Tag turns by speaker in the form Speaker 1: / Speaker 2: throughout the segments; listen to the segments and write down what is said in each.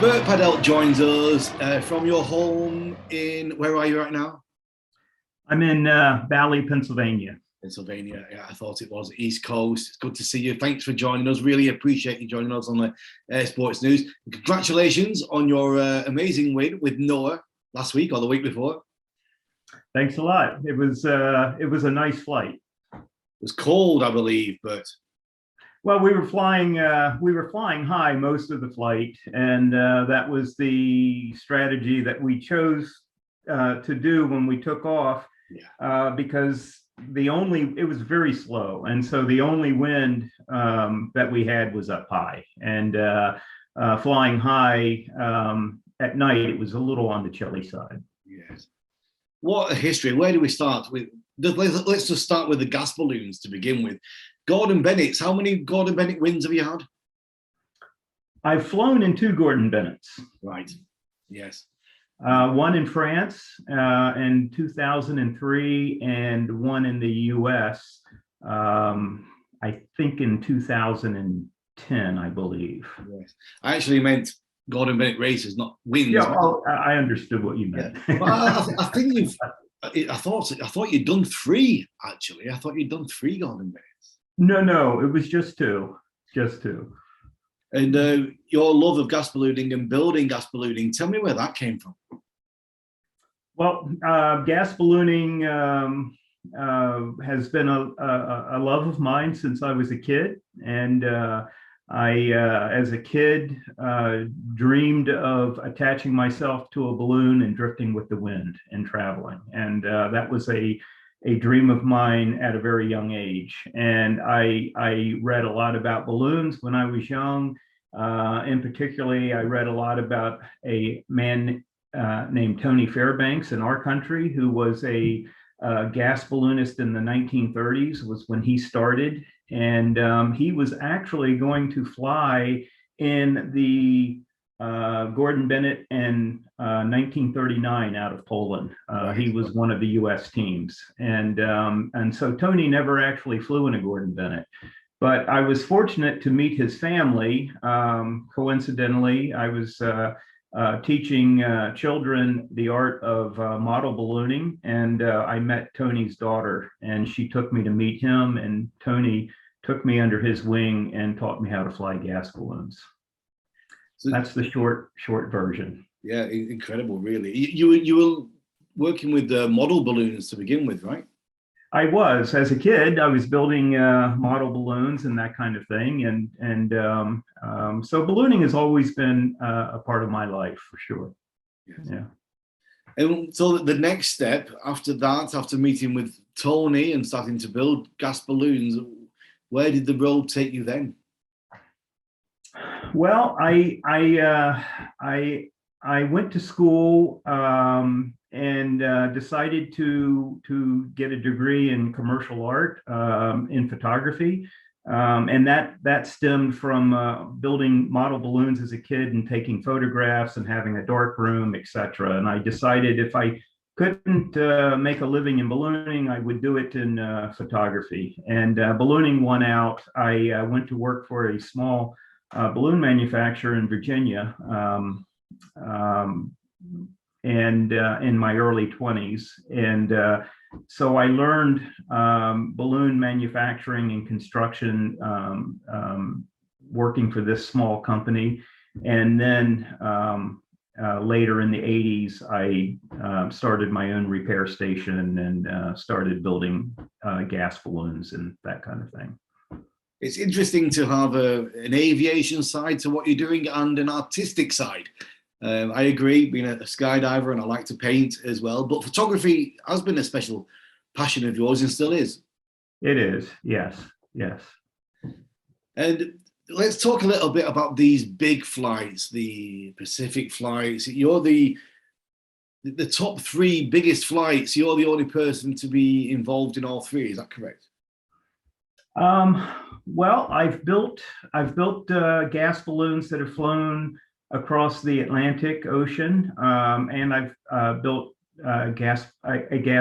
Speaker 1: Bert Padelt joins us from your home in, where are you right now?
Speaker 2: I'm in Valley, Pennsylvania.
Speaker 1: Pennsylvania. Yeah, I thought it was East Coast. It's good to see you. Thanks for joining us. Really appreciate you joining us on the Sports News. Congratulations on your amazing win with Noah last week or the week before.
Speaker 2: Thanks a lot. It was a nice flight.
Speaker 1: It was cold, I believe, but
Speaker 2: well, we were flying high most of the flight, and that was the strategy that we chose to do when we took off.
Speaker 1: Yeah.
Speaker 2: Because it was very slow, and so the only wind that we had was up high, and flying high at night, it was a little on the chilly side.
Speaker 1: Yes. What a history. Where do we start with? Let's just start with the gas balloons to begin with. Gordon Bennett's. How many Gordon Bennett wins have you had?
Speaker 2: I've flown in 2 Gordon Bennetts.
Speaker 1: Right. Yes.
Speaker 2: One in France in 2003, and one in the U.S. I think in 2010, I believe.
Speaker 1: Yes. I actually meant Gordon Bennett races, not wins.
Speaker 2: Yeah, I understood what you meant.
Speaker 1: Yeah. Well, I think you've. I thought you'd done 3. Actually, I thought you'd done 3 Gordon Bennetts.
Speaker 2: No, it was just 2. Just 2.
Speaker 1: And your love of gas ballooning and building gas ballooning, tell me where that came from.
Speaker 2: Well, gas ballooning has been a love of mine since I was a kid. And I, as a kid, dreamed of attaching myself to a balloon and drifting with the wind and traveling. And that was a dream of mine at a very young age. And I read a lot about balloons when I was young. In particularly, I read a lot about a man named Tony Fairbanks in our country, who was a gas balloonist in the 1930s, was when he started. And he was actually going to fly in the Gordon Bennett in 1939 out of Poland. He was one of the U.S. teams. And so Tony never actually flew in a Gordon Bennett. But I was fortunate to meet his family. Coincidentally, I was teaching children the art of model ballooning, and I met Tony's daughter, and she took me to meet him, and Tony took me under his wing and taught me how to fly gas balloons. So that's the short version.
Speaker 1: Yeah, incredible, really. You were working with model balloons to begin with, right?
Speaker 2: I was. As a kid, I was building model balloons and that kind of thing, and so ballooning has always been a part of my life, for sure.
Speaker 1: Yes.
Speaker 2: Yeah.
Speaker 1: And so the next step after that, after meeting with Tony and starting to build gas balloons, where did the road take you then?
Speaker 2: Well, I went to school and decided to get a degree in commercial art in photography, and that stemmed from building model balloons as a kid and taking photographs and having a dark room, etc. And I decided if I couldn't make a living in ballooning, I would do it in photography. And ballooning won out. I went to work for a small balloon manufacturer in Virginia, and in my early 20s. And so I learned balloon manufacturing and construction working for this small company. And then later in the 80s, I started my own repair station and started building gas balloons and that kind of thing.
Speaker 1: It's interesting to have an aviation side to what you're doing and an artistic side. I agree, being a skydiver, and I like to paint as well, but photography has been a special passion of yours and still is.
Speaker 2: It is, yes.
Speaker 1: And let's talk a little bit about these big flights, the Pacific flights. You're the top 3 biggest flights. You're the only person to be involved in all 3. Is that correct?
Speaker 2: Well, I've built gas balloons that have flown across the Atlantic Ocean, and I've built a gas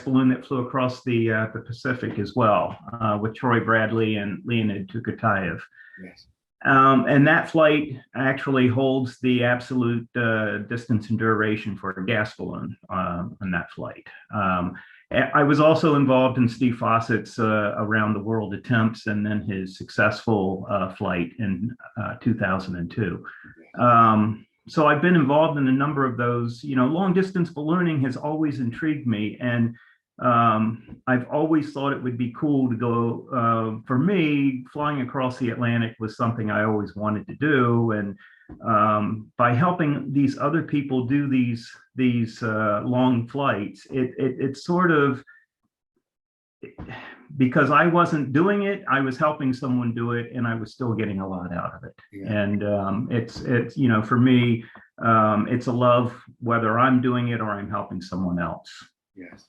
Speaker 2: balloon that flew across the Pacific as well, with Troy Bradley and Leonid Tukatayev.
Speaker 1: Yes.
Speaker 2: And that flight actually holds the absolute distance and duration for a gas balloon on that flight. I was also involved in Steve Fawcett's around the world attempts and then his successful flight in 2002. So I've been involved in a number of those. Long distance ballooning has always intrigued me, and I've always thought it would be cool to go. For me, flying across the Atlantic was something I always wanted to do, and by helping these other people do these long flights, it's sort of, because I wasn't doing it, I was helping someone do it, and I was still getting a lot out of it. Yeah. And it's for me, it's a love whether I'm doing it or I'm helping someone else.
Speaker 1: Yes.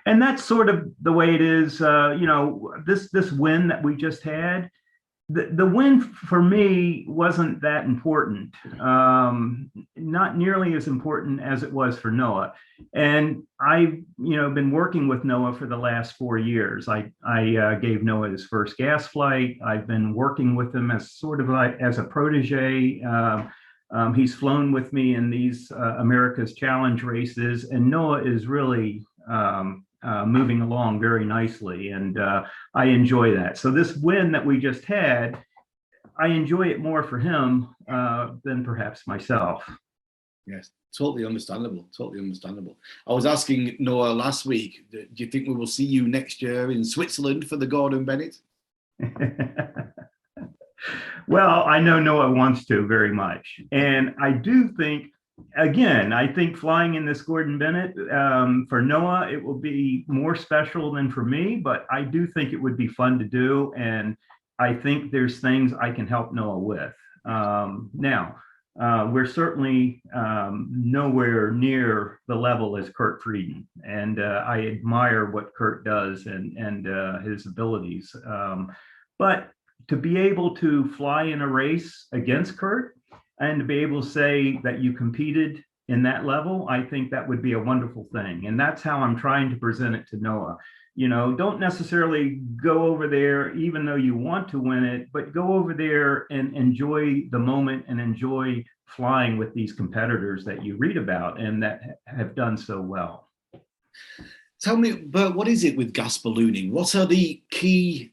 Speaker 2: And that's sort of the way it is. This win that we just had, the win for me wasn't that important, not nearly as important as it was for Noah. And I've been working with Noah for the last 4 years. I gave Noah his first gas flight. I've been working with him as sort of as a protege. He's flown with me in these America's Challenge races, and Noah is really moving along very nicely, and I enjoy that. So this win that we just had, I enjoy it more for him than perhaps myself.
Speaker 1: Yes, totally understandable. Totally understandable. I was asking Noah last week, do you think we will see you next year in Switzerland for the Gordon Bennett?
Speaker 2: Well, I know Noah wants to very much, and I do think, again, I think flying in this Gordon Bennett, for Noah, it will be more special than for me, but I do think it would be fun to do. And I think there's things I can help Noah with. Now, we're certainly nowhere near the level as Kurt Frieden. And I admire what Kurt does and his abilities. But to be able to fly in a race against Kurt, and to be able to say that you competed in that level, I think that would be a wonderful thing. And that's how I'm trying to present it to Noah. Don't necessarily go over there, even though you want to win it, but go over there and enjoy the moment and enjoy flying with these competitors that you read about and that have done so well.
Speaker 1: Tell me, Bert, what is it with gas ballooning? What are the key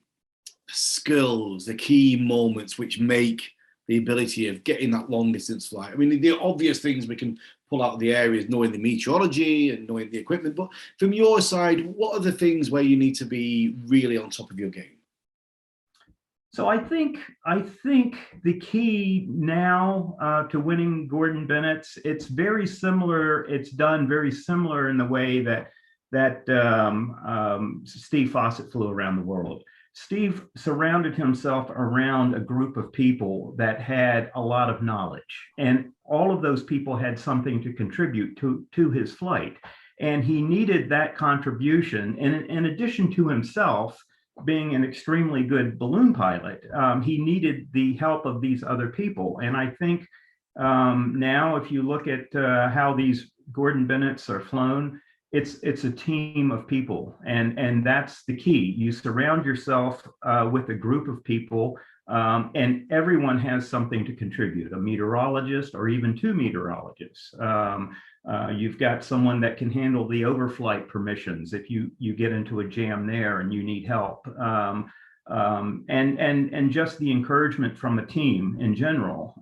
Speaker 1: skills, the key moments which make the ability of getting that long distance flight? I mean, the obvious things we can pull out of the area is knowing the meteorology and knowing the equipment. But from your side, what are the things where you need to be really on top of your game?
Speaker 2: So I think the key now to winning Gordon Bennett's, it's very similar. It's done very similar in the way that Steve Fawcett flew around the world. Steve surrounded himself around a group of people that had a lot of knowledge, and all of those people had something to contribute to his flight. And he needed that contribution. And in addition to himself being an extremely good balloon pilot, he needed the help of these other people. And I think now, if you look at how these Gordon Bennetts are flown, it's a team of people, and that's the key. You surround yourself with a group of people, and everyone has something to contribute, a meteorologist or even 2 meteorologists. You've got someone that can handle the overflight permissions if you get into a jam there and you need help. And just the encouragement from a team in general,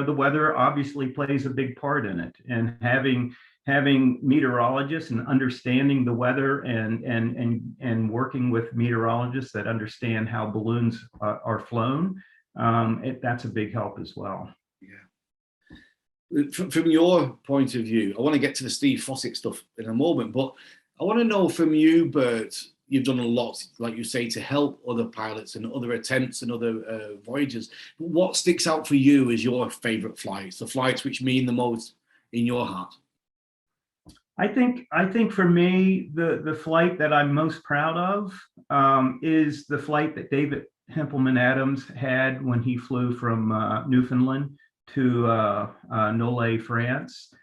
Speaker 2: the weather obviously plays a big part in it, and having meteorologists and understanding the weather and working with meteorologists that understand how balloons are flown, that's a big help as well.
Speaker 1: Yeah. From your point of view, I want to get to the Steve Fawcett stuff in a moment, but I want to know from you, Bert, you've done a lot, like you say, to help other pilots and other attempts and other voyages. What sticks out for you as your favorite flights, the flights which mean the most in your heart?
Speaker 2: I think for me, the flight that I'm most proud of is the flight that David Hempelman Adams had when he flew from Newfoundland to Nolay, France.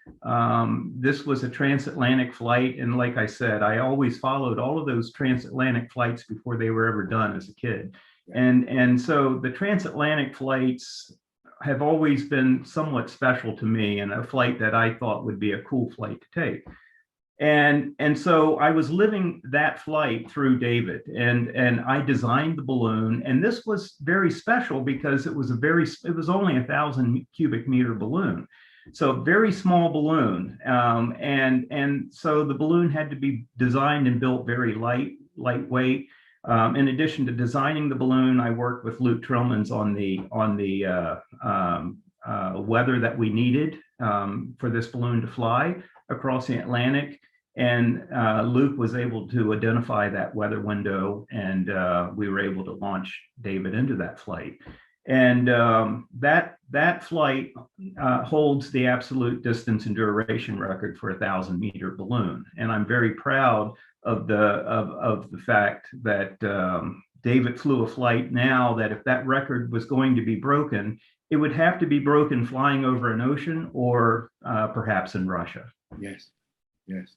Speaker 2: This was a transatlantic flight, and like I said, I always followed all of those transatlantic flights before they were ever done as a kid. And so the transatlantic flights have always been somewhat special to me, and a flight that I thought would be a cool flight to take. And so I was living that flight through David, and I designed the balloon, and this was very special because it was only 1,000 cubic meter balloon, so very small balloon, and so the balloon had to be designed and built very lightweight. In addition to designing the balloon, I worked with Luke Trillmans on the weather that we needed for this balloon to fly across the Atlantic. And Luke was able to identify that weather window, and we were able to launch David into that flight. And that flight holds the absolute distance and duration record for a 1,000-meter balloon. And I'm very proud of the fact that David flew a flight now that if that record was going to be broken, it would have to be broken flying over an ocean or perhaps in Russia.
Speaker 1: Yes, yes.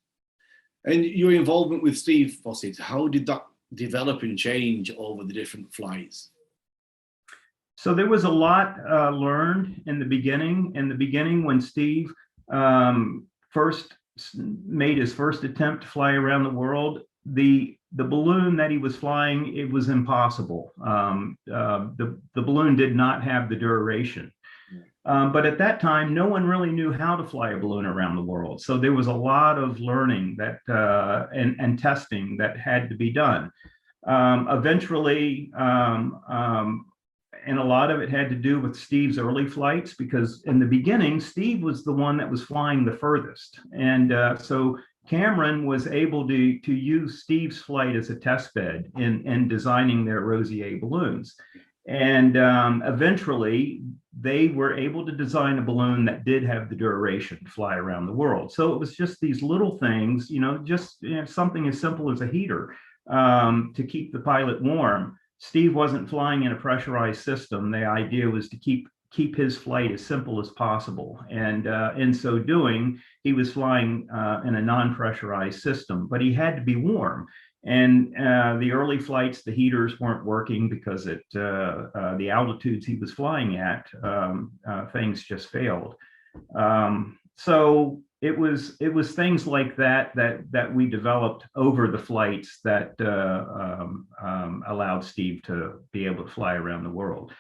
Speaker 1: And your involvement with Steve Fossett, how did that develop and change over the different flights?
Speaker 2: So there was a lot learned in the beginning. In the beginning, when Steve first made his first attempt to fly around the world, the balloon that he was flying, it was impossible. The balloon did not have the duration. But at that time, no one really knew how to fly a balloon around the world. So there was a lot of learning that and testing that had to be done. Eventually, and a lot of it had to do with Steve's early flights, because in the beginning, Steve was the one that was flying the furthest. And so Cameron was able to use Steve's flight as a test bed in designing their Rosier balloons. And eventually, they were able to design a balloon that did have the duration to fly around the world. So it was just these little things, something as simple as a heater to keep the pilot warm. Steve wasn't flying in a pressurized system. The idea was to keep his flight as simple as possible. And in so doing, he was flying in a non-pressurized system, but he had to be warm. And the early flights, the heaters weren't working because at the altitudes he was flying at, things just failed. So it was things like that we developed over the flights that allowed Steve to be able to fly around the world.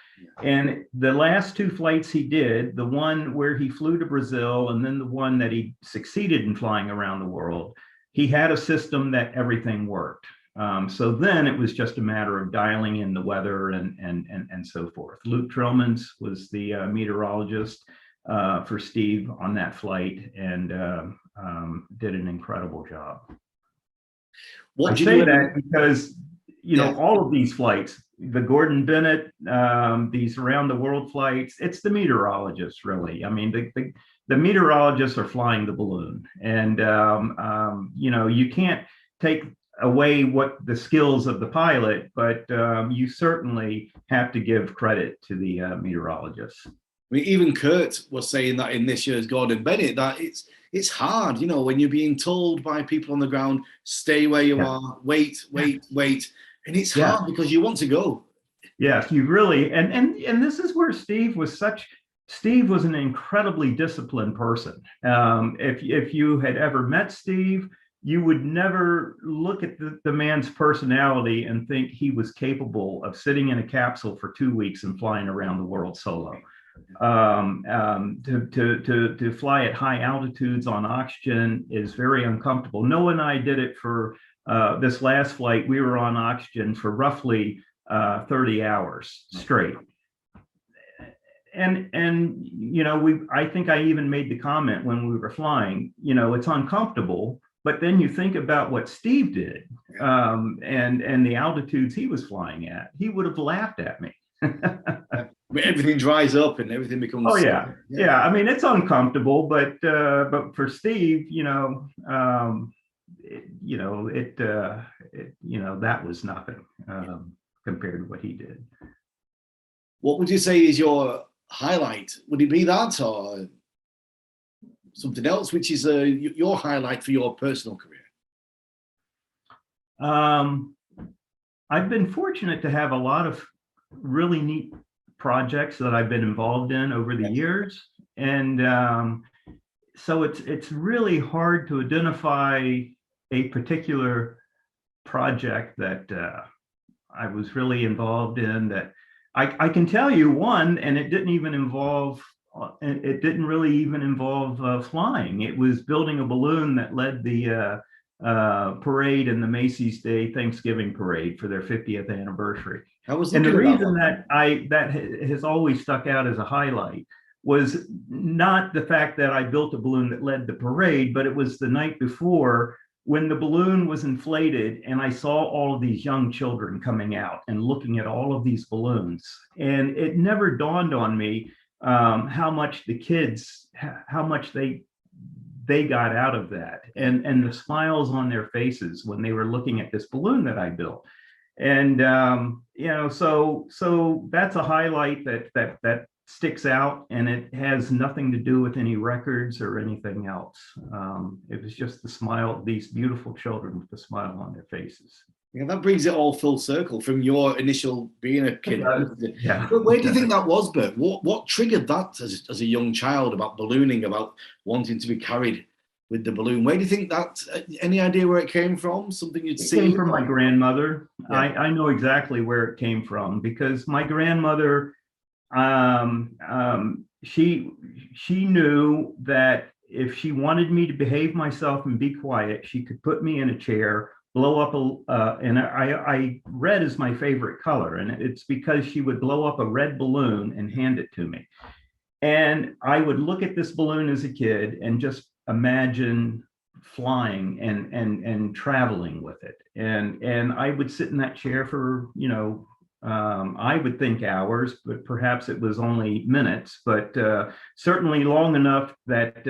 Speaker 2: And the last two flights he did, the one where he flew to Brazil and then the one that he succeeded in flying around the world, he had a system that everything worked. So then it was just a matter of dialing in the weather and so forth. Luke Trillmans was the meteorologist for Steve on that flight, and did an incredible job. I say that because all of these flights, the Gordon Bennett, these around the world flights, it's the meteorologists really. I mean, the meteorologists are flying the balloon, and you can't take away what the skills of the pilot, but you certainly have to give credit to the meteorologists.
Speaker 1: I mean, even Kurt was saying that in this year's Gordon Bennett, that it's hard, when you're being told by people on the ground, stay where you are, wait, and it's hard because you want to go.
Speaker 2: Yes, you really, and this is where Steve was an incredibly disciplined person. If you had ever met Steve, you would never look at the man's personality and think he was capable of sitting in a capsule for 2 weeks and flying around the world solo. To fly at high altitudes on oxygen is very uncomfortable. Noah and I did it for this last flight. We were on oxygen for roughly 30 hours straight. And I think I even made the comment when we were flying, it's uncomfortable, but then you think about what Steve did and the altitudes he was flying at, he would have laughed at me.
Speaker 1: Everything dries up and everything becomes.
Speaker 2: Oh yeah. I mean, it's uncomfortable, but for Steve, that was nothing compared to what he did.
Speaker 1: What would you say is your highlight? Would it be that or something else, which is your highlight for your personal career?
Speaker 2: I've been fortunate to have a lot of really neat projects that I've been involved in over the
Speaker 1: Yes.
Speaker 2: years. And so it's really hard to identify a particular project that I was really involved in that I can tell you one, and it didn't even involve, it didn't really even involve flying. It was building a balloon that led the parade in the Macy's Day Thanksgiving Parade for their 50th anniversary.
Speaker 1: I was
Speaker 2: And the
Speaker 1: looking at that
Speaker 2: reason
Speaker 1: one.
Speaker 2: that has always stuck out as a highlight was not the fact that I built a balloon that led the parade, but it was the night before when the balloon was inflated and I saw all of these young children coming out and looking at all of these balloons. And it never dawned on me how much the kids, how much they got out of that, and the smiles on their faces when they were looking at this balloon that I built. And so that's a highlight that sticks out, and it has nothing to do with any records or anything else. It was just the smile, these beautiful children with the smile on their faces.
Speaker 1: Yeah, that brings it all full circle from your initial being a kid.
Speaker 2: Yeah.
Speaker 1: But where do you think that was, Bert? What triggered that as a young child about ballooning, about wanting to be carried with the balloon? Where do you think that, any idea where it came from? Something you'd
Speaker 2: It
Speaker 1: seen?
Speaker 2: came from my grandmother.
Speaker 1: Yeah.
Speaker 2: I know exactly where it came from because my grandmother, she knew that if she wanted me to behave myself and be quiet, she could put me in a chair, blow up and I red is my favorite color, and it's because she would blow up a red balloon and hand it to me. And I would look at this balloon as a kid and just imagine flying and traveling with it. And I would sit in that chair for, I would think hours, but perhaps it was only minutes, but certainly long enough that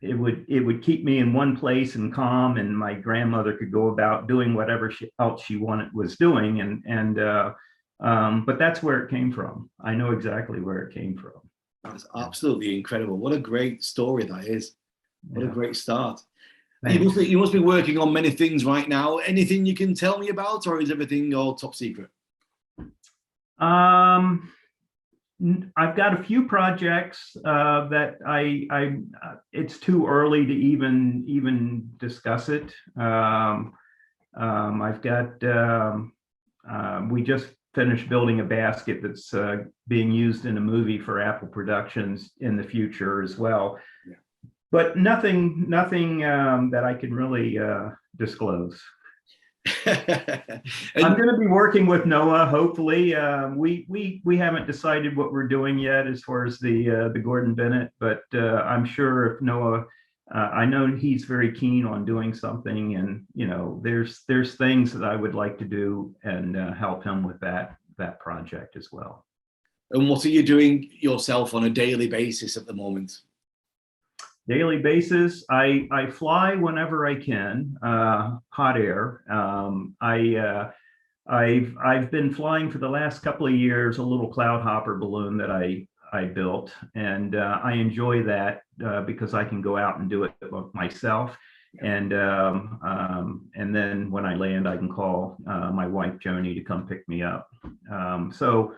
Speaker 2: it would keep me in one place and calm, and my grandmother could go about doing whatever else she was doing, but that's where it came from. I know exactly where it came from.
Speaker 1: That's absolutely incredible. What a great story that is. What a great start. You must be working on many things right now. Anything you can tell me about, or is everything all top secret?
Speaker 2: I've got a few projects that it's too early to even discuss it. I've got, we just finished building a basket that's being used in a movie for Apple Productions in the future as well. Yeah. But nothing that I can really disclose. I'm going to be working with Noah. Hopefully, we haven't decided what we're doing yet as far as the Gordon Bennett, but I'm sure if Noah, I know he's very keen on doing something, and there's things that I would like to do and help him with that project as well.
Speaker 1: And what are you doing yourself on a daily basis at the moment?
Speaker 2: Daily basis, I fly whenever I can, hot air. I've been flying for the last couple of years a little cloud hopper balloon that I built, and I enjoy that because I can go out and do it myself. And then when I land, I can call my wife Joni to come pick me up. So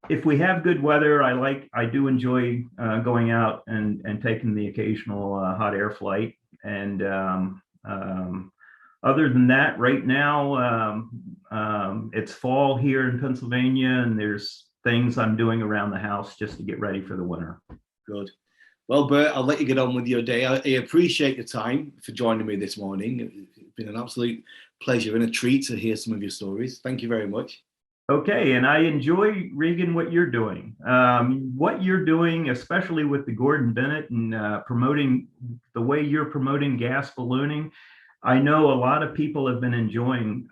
Speaker 2: if we have good weather, I do enjoy going out and taking the occasional hot air flight. And other than that, right now, it's fall here in Pennsylvania, and there's things I'm doing around the house just to get ready for the winter.
Speaker 1: Good. Well, Bert, I'll let you get on with your day. I appreciate your time for joining me this morning. It's been an absolute pleasure and a treat to hear some of your stories. Thank you very much.
Speaker 2: Okay, and I enjoy, Regan, what you're doing. What you're doing, especially with the Gordon Bennett and promoting the way you're promoting gas ballooning. I know a lot of people have been enjoying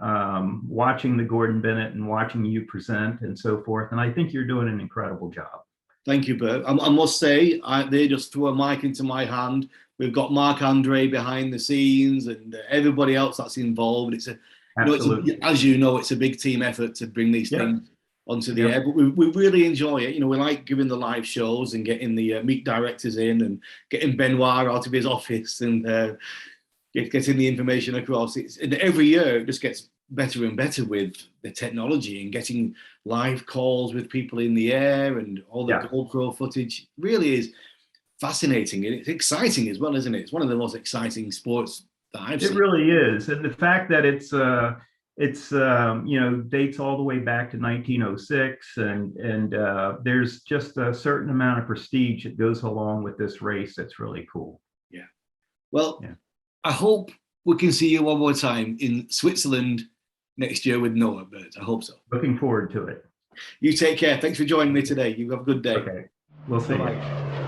Speaker 2: watching the Gordon Bennett and watching you present and so forth. And I think you're doing an incredible job.
Speaker 1: Thank you, Bert. I must say, they just threw a mic into my hand. We've got Mark Andre behind the scenes and everybody else that's involved. It's a
Speaker 2: Absolutely.
Speaker 1: As you know, it's a big team effort to bring these things onto the air, but we really enjoy it. We like doing the live shows and getting the meet directors in and getting Benoit out of his office and getting the information across. And every year it just gets better and better with the technology and getting live calls with people in the air and all the GoPro footage. Really is fascinating, and it's exciting as well, isn't it? It's one of the most exciting sports that I've seen.
Speaker 2: It really is, and the fact that it's dates all the way back to 1906, and there's just a certain amount of prestige that goes along with this race that's really cool.
Speaker 1: Yeah. Well, I hope we can see you one more time in Switzerland next year with Noah, Bert. I hope so.
Speaker 2: Looking forward to it.
Speaker 1: You take care. Thanks for joining me today. You have a good day.
Speaker 2: Okay. We'll see you.